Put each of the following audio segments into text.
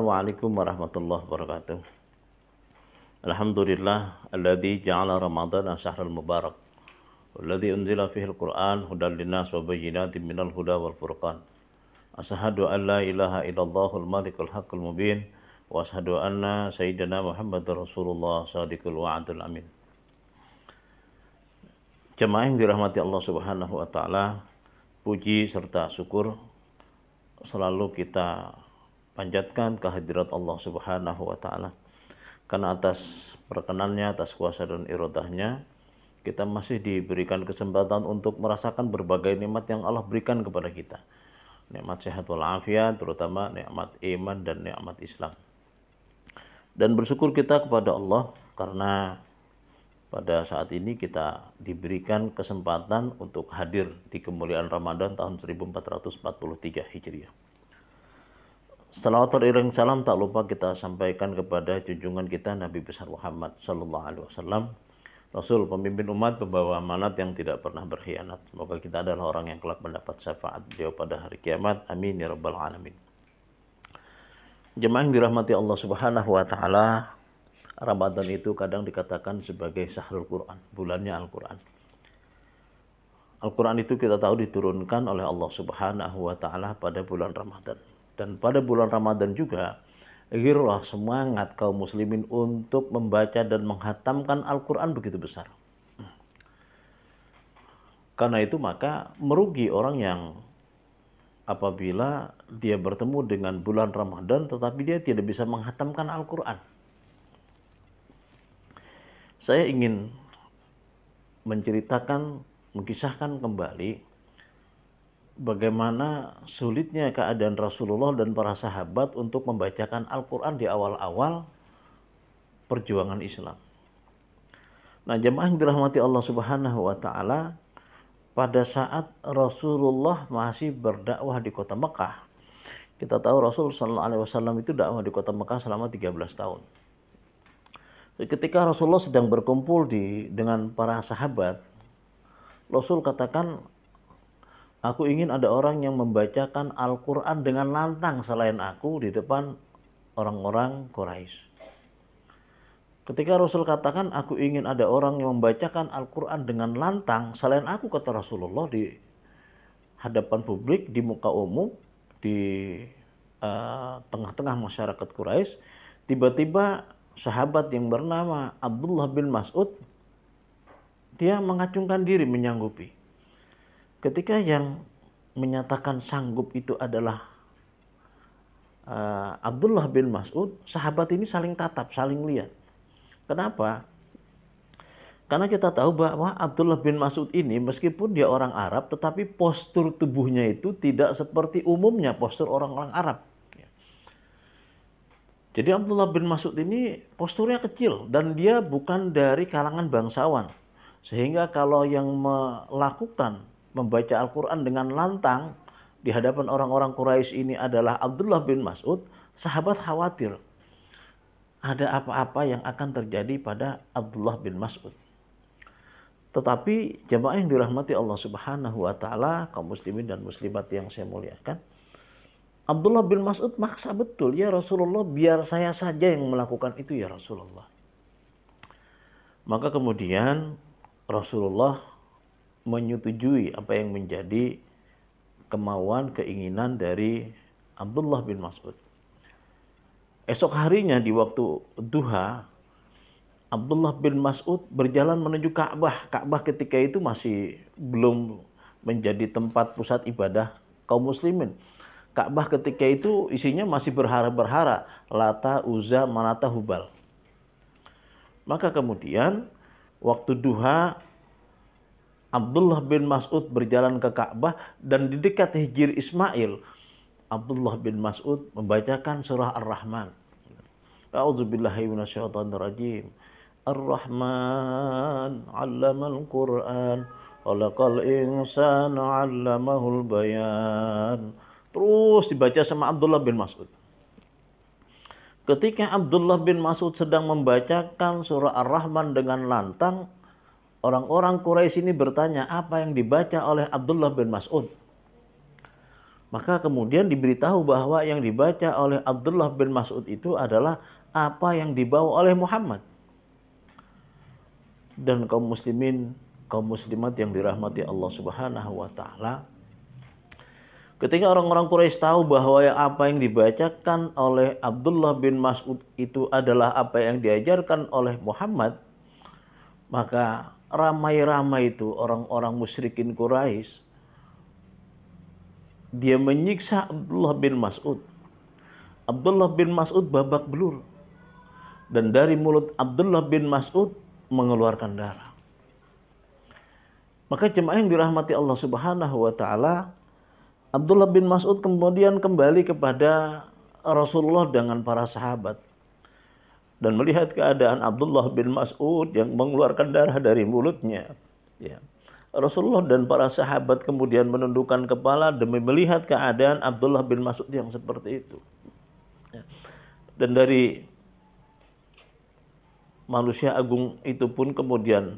Assalamualaikum warahmatullahi wabarakatuh. Alhamdulillah alladzi ja'ala ramadhana syahrul mubarak walladzi unzila fihi al-Qur'an hudan linnas wa bayyinatin minal huda wal furqan. Asyhadu an la ilaha illallahul malikul haqqul mubin wa asyhadu anna sayyidina Muhammadar Rasulullah shadiqul wa'dul amin. Jemaah yang dirahmati Allah Subhanahu wa taala, puji serta syukur selalu kita panjatkan kehadirat Allah Subhanahu wa taala. Karena atas perkenannya, atas kuasa dan iradahnya, kita masih diberikan kesempatan untuk merasakan berbagai nikmat yang Allah berikan kepada kita. Nikmat sehat walafiat, terutama nikmat iman dan nikmat Islam. Dan bersyukur kita kepada Allah karena pada saat ini kita diberikan kesempatan untuk hadir di kemuliaan Ramadan tahun 1443 Hijriah. Salawat beriring salam tak lupa kita sampaikan kepada junjungan kita Nabi besar Muhammad sallallahu alaihi wasallam, Rasul pemimpin umat, pembawa amanat yang tidak pernah berkhianat. Semoga kita adalah orang yang kelak mendapat syafaat beliau pada hari kiamat. Amin ya rabbal alamin. Jemaah yang dirahmati Allah Subhanahu wa taala, Ramadan itu kadang dikatakan sebagai syahrul Quran, bulannya Al-Quran. Al-Quran itu kita tahu diturunkan oleh Allah Subhanahu wa taala pada bulan Ramadan. Dan pada bulan Ramadan juga, girolah semangat kaum muslimin untuk membaca dan menghatamkan Al-Quran begitu besar. Karena itu maka merugi orang yang apabila dia bertemu dengan bulan Ramadan tetapi dia tidak bisa menghatamkan Al-Quran. Saya ingin menceritakan, mengisahkan kembali bagaimana sulitnya keadaan Rasulullah dan para sahabat untuk membacakan Al-Quran di awal-awal perjuangan Islam. Nah, jemaah yang dirahmati Allah Subhanahu wa taala, pada saat Rasulullah masih berdakwah di kota Mekah, kita tahu Rasul sallallahu alaihi wasallam itu dakwah di kota Mekah selama 13 tahun. Ketika Rasulullah sedang berkumpul dengan para sahabat, Rasul katakan, aku ingin ada orang yang membacakan Al-Quran dengan lantang selain aku di depan orang-orang Quraisy. Ketika Rasul katakan, aku ingin ada orang yang membacakan Al-Quran dengan lantang selain aku, kata Rasulullah, di hadapan publik, di muka umum, di tengah-tengah masyarakat Quraisy, tiba-tiba sahabat yang bernama Abdullah bin Mas'ud, dia mengacungkan diri menyanggupi. Ketika yang menyatakan sanggup itu adalah Abdullah bin Mas'ud, sahabat ini saling tatap, saling lihat. Kenapa? Karena kita tahu bahwa Abdullah bin Mas'ud ini meskipun dia orang Arab, tetapi postur tubuhnya itu tidak seperti umumnya postur orang-orang Arab. Jadi Abdullah bin Mas'ud ini posturnya kecil dan dia bukan dari kalangan bangsawan. Sehingga kalau yang melakukan membaca Al-Quran dengan lantang di hadapan orang-orang Quraisy ini adalah Abdullah bin Mas'ud, sahabat khawatir ada apa-apa yang akan terjadi pada Abdullah bin Mas'ud. Tetapi jemaah yang dirahmati Allah Subhanahu wa taala, kaum muslimin dan muslimat yang saya muliakan, Abdullah bin Mas'ud maksa betul, ya Rasulullah, biar saya saja yang melakukan itu ya Rasulullah. Maka kemudian Rasulullah menyetujui apa yang menjadi kemauan, keinginan dari Abdullah bin Mas'ud. Esok harinya di waktu duha, Abdullah bin Mas'ud berjalan menuju Ka'bah. Ka'bah ketika itu masih belum menjadi tempat pusat ibadah kaum muslimin. Ka'bah ketika itu isinya masih berhala-berhala, Lata, Uzza, Manata, Hubal. Maka kemudian waktu duha, Abdullah bin Mas'ud berjalan ke Ka'bah dan di dekat Hijr Ismail, Abdullah bin Mas'ud membacakan surah Ar-Rahman. A'udzubillahi minasyaitonir rajim. Ar-Rahman 'allamal Qur'an, khalaqal insana 'allamahul bayan. Terus dibaca sama Abdullah bin Mas'ud. Ketika Abdullah bin Mas'ud sedang membacakan surah Ar-Rahman dengan lantang, orang-orang Quraisy ini bertanya, apa yang dibaca oleh Abdullah bin Mas'ud? Maka kemudian diberitahu bahwa yang dibaca oleh Abdullah bin Mas'ud itu adalah apa yang dibawa oleh Muhammad. Dan kaum muslimin, kaum muslimat yang dirahmati Allah Subhanahu wa taala, ketika orang-orang Quraisy tahu bahwa apa yang dibacakan oleh Abdullah bin Mas'ud itu adalah apa yang diajarkan oleh Muhammad, maka ramai-ramai itu orang-orang musyrikin Quraisy dia menyiksa Abdullah bin Mas'ud. Abdullah bin Mas'ud babak belur. Dan dari mulut Abdullah bin Mas'ud mengeluarkan darah. Maka jemaah yang dirahmati Allah Subhanahu wa taala, Abdullah bin Mas'ud kemudian kembali kepada Rasulullah dengan para sahabat. Dan melihat keadaan Abdullah bin Mas'ud yang mengeluarkan darah dari mulutnya, ya. Rasulullah dan para sahabat kemudian menundukkan kepala demi melihat keadaan Abdullah bin Mas'ud yang seperti itu. Ya. Dan dari manusia agung itu pun kemudian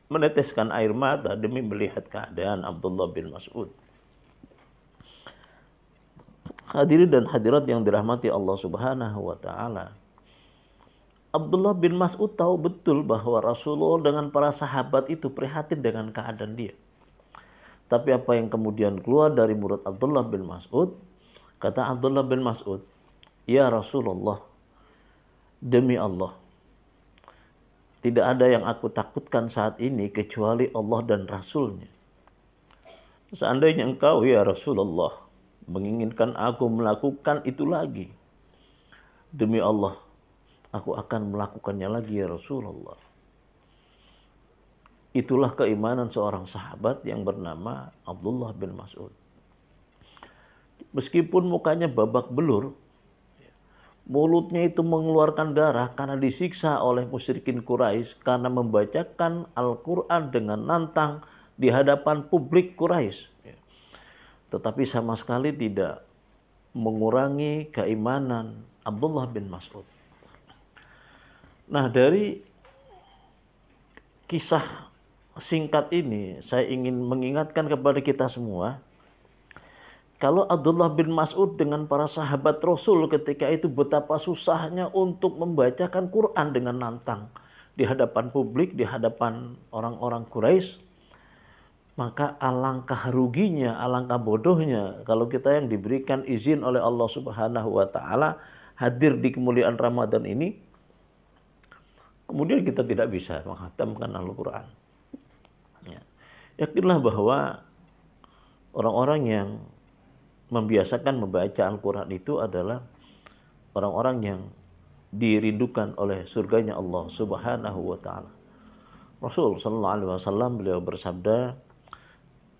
meneteskan air mata demi melihat keadaan Abdullah bin Mas'ud. Hadirin dan hadirat yang dirahmati Allah Subhanahu wa taala, Abdullah bin Mas'ud tahu betul bahwa Rasulullah dengan para sahabat itu prihatin dengan keadaan dia. Tapi apa yang kemudian keluar dari mulut Abdullah bin Mas'ud, kata Abdullah bin Mas'ud, "Ya Rasulullah, demi Allah, tidak ada yang aku takutkan saat ini kecuali Allah dan Rasulnya. Seandainya engkau ya Rasulullah menginginkan aku melakukan itu lagi, demi Allah, aku akan melakukannya lagi ya Rasulullah." Itulah keimanan seorang sahabat yang bernama Abdullah bin Mas'ud. Meskipun mukanya babak belur, mulutnya itu mengeluarkan darah karena disiksa oleh musyrikin Quraisy karena membacakan Al-Quran dengan nantang di hadapan publik Quraisy. Tetapi sama sekali tidak mengurangi keimanan Abdullah bin Mas'ud. Nah, dari kisah singkat ini saya ingin mengingatkan kepada kita semua, kalau Abdullah bin Mas'ud dengan para sahabat Rasul ketika itu betapa susahnya untuk membacakan Quran dengan nantang di hadapan publik, di hadapan orang-orang Quraisy, maka alangkah ruginya, alangkah bodohnya kalau kita yang diberikan izin oleh Allah Subhanahu wa taala hadir di kemuliaan Ramadan ini, kemudian kita tidak bisa menghatamkan Al-Quran. Ya. Yakinlah bahwa orang-orang yang membiasakan membaca Al-Quran itu adalah orang-orang yang dirindukan oleh surganya Allah Subhanahu wa taala. Rasul sallallahu alaihi wasallam beliau bersabda,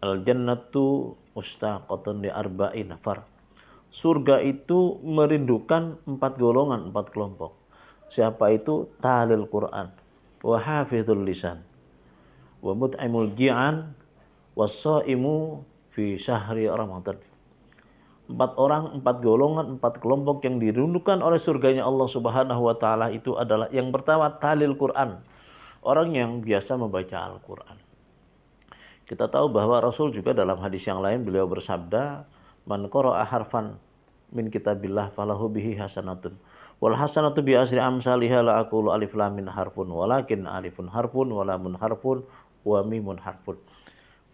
"Al-jannatu mustaqatun li arba'in nafar." Surga itu merindukan 4 golongan, 4 kelompok. Siapa itu? Talil Quran, wa hafizul lisan, wa mut'imul ji'an, was-shaimu fi syahri Ramadan. 4 orang, 4 golongan, 4 kelompok yang dirindukan oleh surganya Allah Subhanahu wa taala itu adalah yang pertama talil Quran, orang yang biasa membaca Al-Quran. Kita tahu bahwa Rasul juga dalam hadis yang lain beliau bersabda, "Man qara'a harfan min kitabillah falahu bihi hasanatun wal hasanatu bi asri amsalihha la aqulu alif lam min harfun walakin alifun harfun wa lamun harfun wa mimun harfun."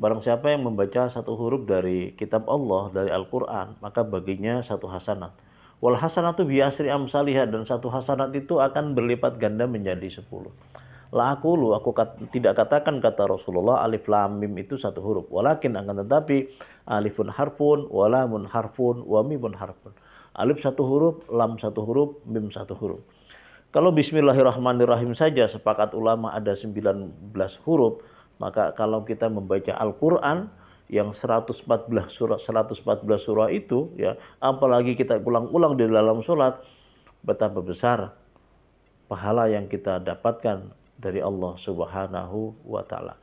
Barang siapa yang membaca satu huruf dari kitab Allah, dari Al-Quran, maka baginya satu hasanat. Wal hasanatu bi asri amsalihha, dan satu hasanat itu akan berlipat ganda menjadi 10. La aqulu, aku tidak katakan, kata Rasulullah, alif lam mim itu satu huruf. Walakin akan tetapi alifun harfun, wa lamun harfun, wa mimun harfun. Alif satu huruf, lam satu huruf, mim satu huruf. Kalau bismillahirrahmanirrahim saja sepakat ulama ada 19 huruf, maka kalau kita membaca Al-Quran yang 114 surah itu, ya, apalagi kita ulang-ulang di dalam sholat, betapa besar pahala yang kita dapatkan dari Allah Subhanahu wa taala.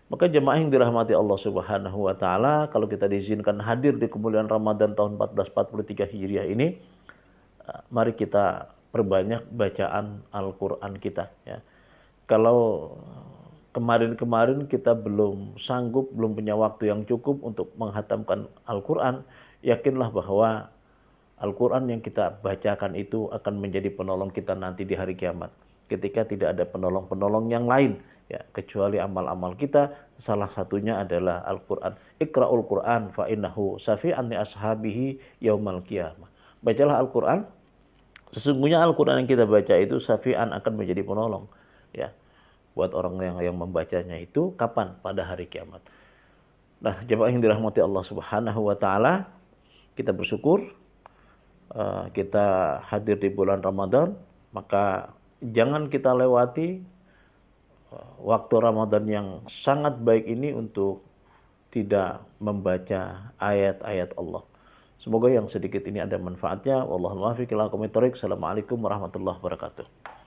Maka jemaah yang dirahmati Allah Subhanahu wa taala, kalau kita diizinkan hadir di kemuliaan Ramadan tahun 1443 Hijriah ini, mari kita perbanyak bacaan Al-Quran kita, ya. Kalau kemarin-kemarin kita belum sanggup, belum punya waktu yang cukup untuk menghatamkan Al-Quran, yakinlah bahwa Al-Quran yang kita bacakan itu akan menjadi penolong kita nanti di hari kiamat. Ketika tidak ada penolong-penolong yang lain, ya, kecuali amal-amal kita, salah satunya adalah Al-Quran. Iqra'ul Quran fa innahu syafi'an li ashabihi yaumal qiyamah. Bacalah Al-Quran, sesungguhnya Al-Quran yang kita baca itu syafi'an, akan menjadi penolong. Ya, buat orang yang membacanya itu kapan? Pada hari kiamat. Nah, jemaah yang dirahmati Allah Subhanahu wa taala, kita bersyukur kita hadir di bulan Ramadan, maka jangan kita lewati waktu Ramadan yang sangat baik ini untuk tidak membaca ayat-ayat Allah. Semoga yang sedikit ini ada manfaatnya. Wallahul muwaffiq ila aqwamit thoriq. Assalamualaikum warahmatullahi wabarakatuh.